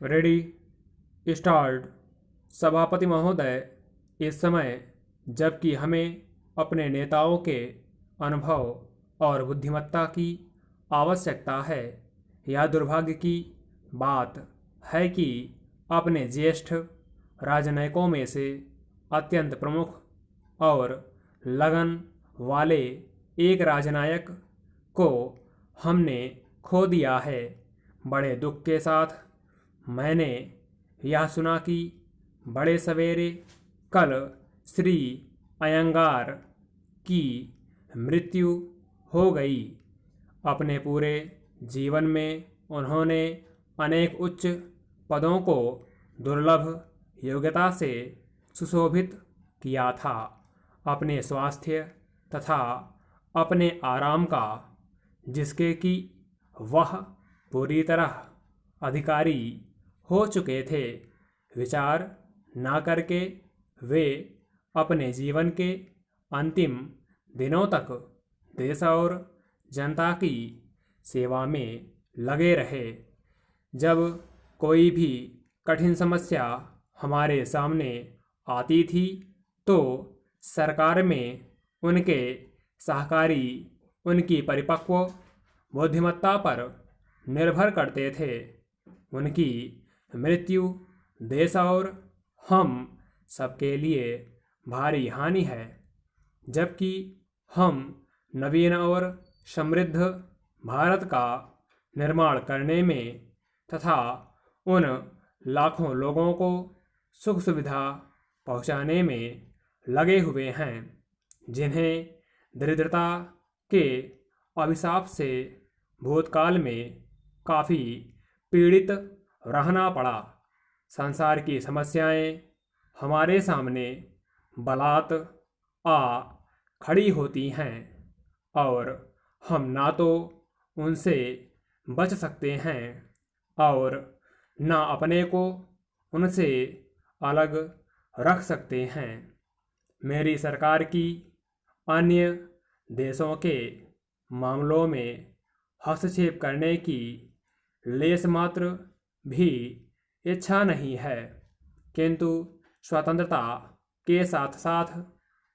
Ready start. सभापति महोदय, इस समय जबकि हमें अपने नेताओं के अनुभव और बुद्धिमत्ता की आवश्यकता है, यह दुर्भाग्य की बात है कि अपने ज्येष्ठ राजनयिकों में से अत्यंत प्रमुख और लगन वाले एक राजनायक को हमने खो दिया है। बड़े दुख के साथ मैंने यह सुना कि बड़े सवेरे कल श्री अयंगार की मृत्यु हो गई। अपने पूरे जीवन में उन्होंने अनेक उच्च पदों को दुर्लभ योग्यता से सुशोभित किया था। अपने स्वास्थ्य तथा अपने आराम का, जिसके कि वह पूरी तरह अधिकारी हो चुके थे, विचार ना करके वे अपने जीवन के अंतिम दिनों तक देश और जनता की सेवा में लगे रहे। जब कोई भी कठिन समस्या हमारे सामने आती थी तो सरकार में उनके सहकारी उनकी परिपक्व बुद्धिमत्ता पर निर्भर करते थे। उनकी मृत्यु देश और हम सबके लिए भारी हानि है। जबकि हम नवीन और समृद्ध भारत का निर्माण करने में तथा उन लाखों लोगों को सुख सुविधा पहुंचाने में लगे हुए हैं जिन्हें दरिद्रता के अभिशाप से भूतकाल में काफ़ी पीड़ित रहना पड़ा। संसार की समस्याएं हमारे सामने बलात् आ खड़ी होती हैं और हम ना तो उनसे बच सकते हैं और ना अपने को उनसे अलग रख सकते हैं। मेरी सरकार की अन्य देशों के मामलों में हस्तक्षेप करने की लेश मात्र भी इच्छा नहीं है, किंतु स्वतंत्रता के साथ साथ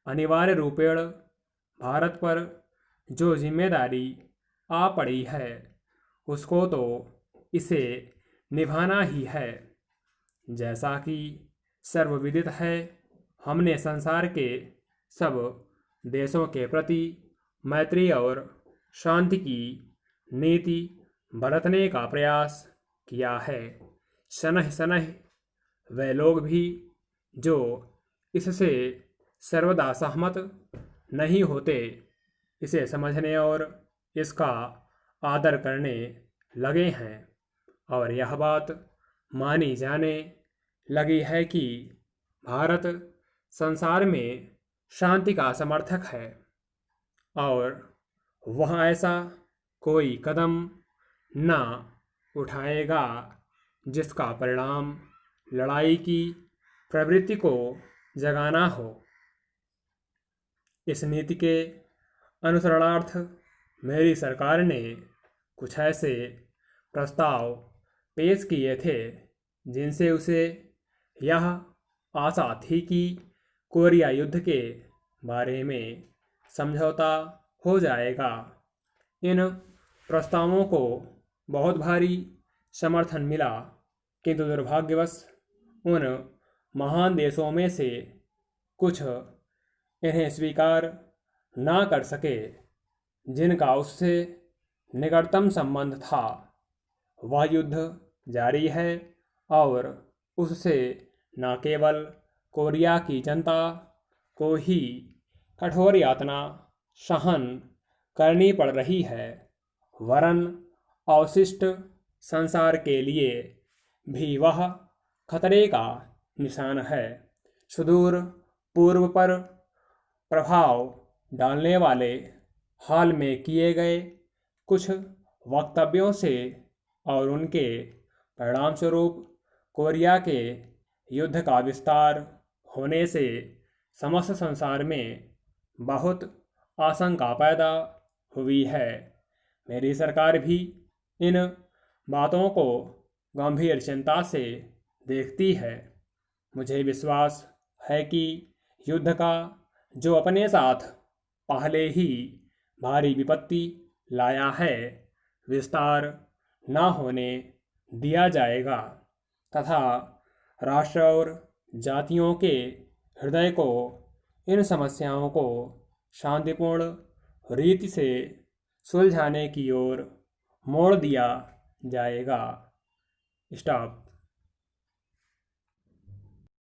अनिवार्य रूपेण भारत पर जो जिम्मेदारी आ पड़ी है उसको तो इसे निभाना ही है। जैसा कि सर्वविदित है, हमने संसार के सब देशों के प्रति मैत्री और शांति की नीति बरतने का प्रयास किया है। शनह शनह वे लोग भी जो इससे सर्वदा सहमत नहीं होते, इसे समझने और इसका आदर करने लगे हैं और यह बात मानी जाने लगी है कि भारत संसार में शांति का समर्थक है और वह ऐसा कोई कदम न उठाएगा जिसका परिणाम लड़ाई की प्रवृत्ति को जगाना हो। इस नीति के अनुसरणार्थ मेरी सरकार ने कुछ ऐसे प्रस्ताव पेश किए थे जिनसे उसे यह आशा थी कि कोरिया युद्ध के बारे में समझौता हो जाएगा। इन प्रस्तावों को बहुत भारी समर्थन मिला, किंतु दुर्भाग्यवश उन महान देशों में से कुछ इन्हें स्वीकार ना कर सके जिनका उससे निकटतम संबंध था। वह युद्ध जारी है और उससे न केवल कोरिया की जनता को ही कठोर यातना सहन करनी पड़ रही है, वरन अवशिष्ट संसार के लिए भी वह खतरे का निशान है। सुदूर पूर्व पर प्रभाव डालने वाले हाल में किए गए कुछ वक्तव्यों से और उनके परिणाम स्वरूप कोरिया के युद्ध का विस्तार होने से समस्त संसार में बहुत आशंका पैदा हुई है। मेरी सरकार भी इन बातों को गंभीर चिंता से देखती है। मुझे विश्वास है कि युद्ध का जो अपने साथ पहले ही भारी विपत्ति लाया है, विस्तार न होने दिया जाएगा तथा राष्ट्र और जातियों के हृदय को इन समस्याओं को शांतिपूर्ण रीति से सुलझाने की ओर मोड़ दिया जाएगा। स्टॉप।